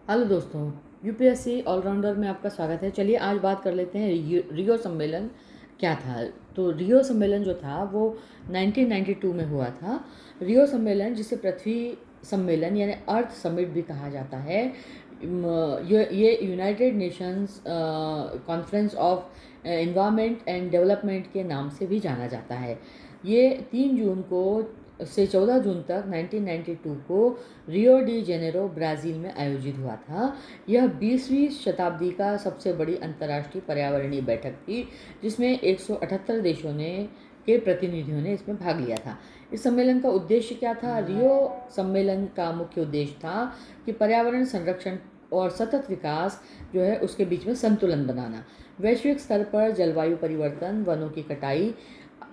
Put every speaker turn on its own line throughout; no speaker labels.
Hello दोस्तों, UPSC allrounder में आपका स्वागत है। चलिए आज बात कर लेते हैं रियो सम्मेलन क्या था। तो रियो सम्मेलन जो था वो 1992 में हुआ था। रियो सम्मेलन, जिसे पृथ्वी सम्मेलन यानी अर्थ समिट भी कहा जाता है, ये United Nations conference of environment and development के नाम से भी जाना जाता है। ये 3 जून को से 14 जून तक 1992 को रियो डी जेनेरो ब्राज़ील में आयोजित हुआ था। यह 20वीं शताब्दी का सबसे बड़ी अंतर्राष्ट्रीय पर्यावरणीय बैठक थी, जिसमें 178 देशों के प्रतिनिधियों ने इसमें भाग लिया था। इस सम्मेलन का उद्देश्य क्या था? रियो सम्मेलन का मुख्य उद्देश्य था कि पर्यावरण संरक्षण और सतत विकास जो है उसके बीच में संतुलन बनाना, वैश्विक स्तर पर जलवायु परिवर्तन, वनों की कटाई,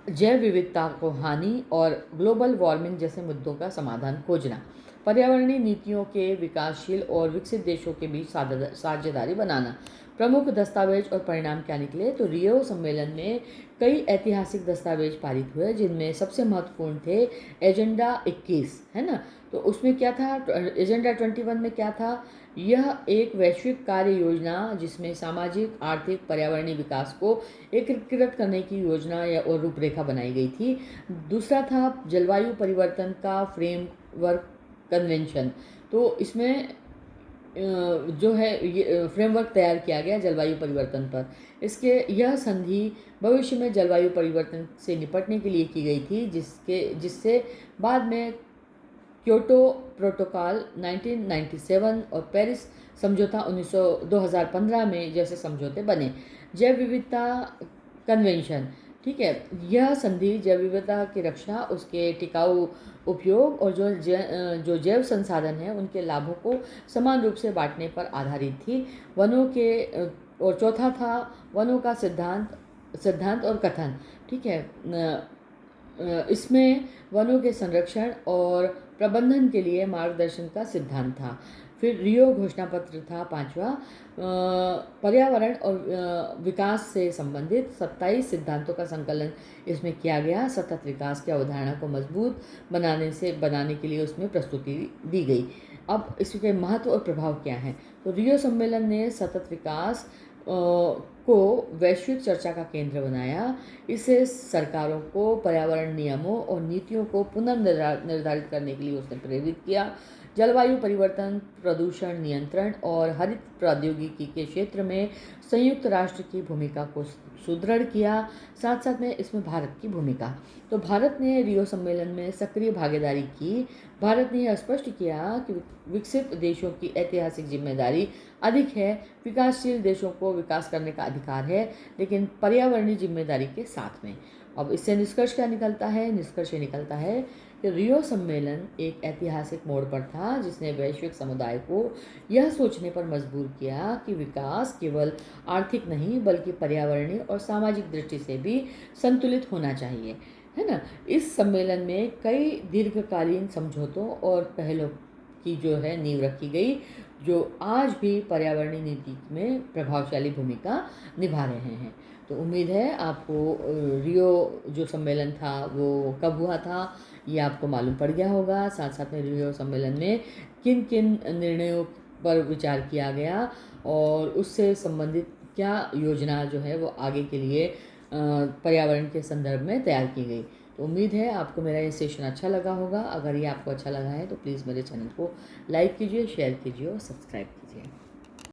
जैव विविधता को हानि और ग्लोबल वार्मिंग जैसे मुद्दों का समाधान खोजना, पर्यावरणीय नीतियों के विकासशील और विकसित देशों के बीच साझेदारी बनाना। प्रमुख दस्तावेज और परिणाम क्या निकले? तो रियो सम्मेलन में कई ऐतिहासिक दस्तावेज पारित हुए, जिनमें सबसे महत्वपूर्ण थे एजेंडा 21, है ना। तो उसमें क्या था? एजेंडा 21 में क्या था? यह एक वैश्विक कार्य योजना जिसमें सामाजिक, आर्थिक, पर्यावरणीय विकास को एकीकृत करने की योजना या और रूपरेखा बनाई गई थी। दूसरा था जलवायु परिवर्तन का फ्रेमवर्क कन्वेंशन। तो इसमें जो है ये फ्रेमवर्क तैयार किया गया जलवायु परिवर्तन पर। इसके यह संधि भविष्य में जलवायु परिवर्तन से निपटने के लिए की गई थी, जिससे बाद में क्योटो प्रोटोकॉल 1997 और पेरिस समझौता 2015 में जैसे समझौते बने। जैव विविधता कन्वेंशन, ठीक है, यह संधि जैव विविधता की रक्षा, उसके टिकाऊ उपयोग और जो जैव संसाधन हैं उनके लाभों को समान रूप से बांटने पर आधारित थी। वनों के और चौथा था वनों का सिद्धांत और कथन, ठीक है। इसमें वनों के संरक्षण और प्रबंधन के लिए मार्गदर्शन का सिद्धांत था। फिर रियो घोषणा पत्र था पांचवा, पर्यावरण और विकास से संबंधित 27 सिद्धांतों का संकलन इसमें किया गया। सतत विकास की अवधारणा को मजबूत बनाने के लिए उसमें प्रस्तुति दी गई। अब इसके महत्व और प्रभाव क्या हैं? तो रियो सम्मेलन ने सतत विकास को वैश्विक चर्चा का केंद्र बनाया। इससे सरकारों को पर्यावरण नियमों और नीतियों को पुनर्निर्धारित करने के लिए उसने प्रेरित किया। जलवायु परिवर्तन, प्रदूषण नियंत्रण और हरित प्रौद्योगिकी के क्षेत्र में संयुक्त राष्ट्र की भूमिका को सुदृढ़ किया। साथ साथ में इसमें भारत की भूमिका, तो भारत ने रियो सम्मेलन में सक्रिय भागीदारी की। भारत ने यह स्पष्ट किया कि विकसित देशों की ऐतिहासिक जिम्मेदारी अधिक है, विकासशील देशों को विकास करने का अधिकार है, लेकिन पर्यावरणीय जिम्मेदारी के साथ में। अब इससे निष्कर्ष क्या निकलता है? निष्कर्ष ये निकलता है कि रियो सम्मेलन एक ऐतिहासिक मोड़ पर था, जिसने वैश्विक समुदाय को यह सोचने पर मजबूर किया कि विकास केवल आर्थिक नहीं बल्कि पर्यावरणीय और सामाजिक दृष्टि से भी संतुलित होना चाहिए, है ना। इस सम्मेलन में कई दीर्घकालीन समझौतों और पहलों की जो है नींव रखी गई, जो आज भी पर्यावरणीय नीति में प्रभावशाली भूमिका निभा रहे हैं। तो उम्मीद है आपको रियो जो सम्मेलन था वो कब हुआ था ये आपको मालूम पड़ गया होगा। साथ साथ में रियो सम्मेलन में किन किन निर्णयों पर विचार किया गया और उससे संबंधित क्या योजना जो है वो आगे के लिए पर्यावरण के संदर्भ में तैयार की गई। तो उम्मीद है आपको मेरा ये सेशन अच्छा लगा होगा। अगर ये आपको अच्छा लगा है तो प्लीज़ मेरे चैनल को लाइक कीजिए, शेयर कीजिए और सब्सक्राइब कीजिए।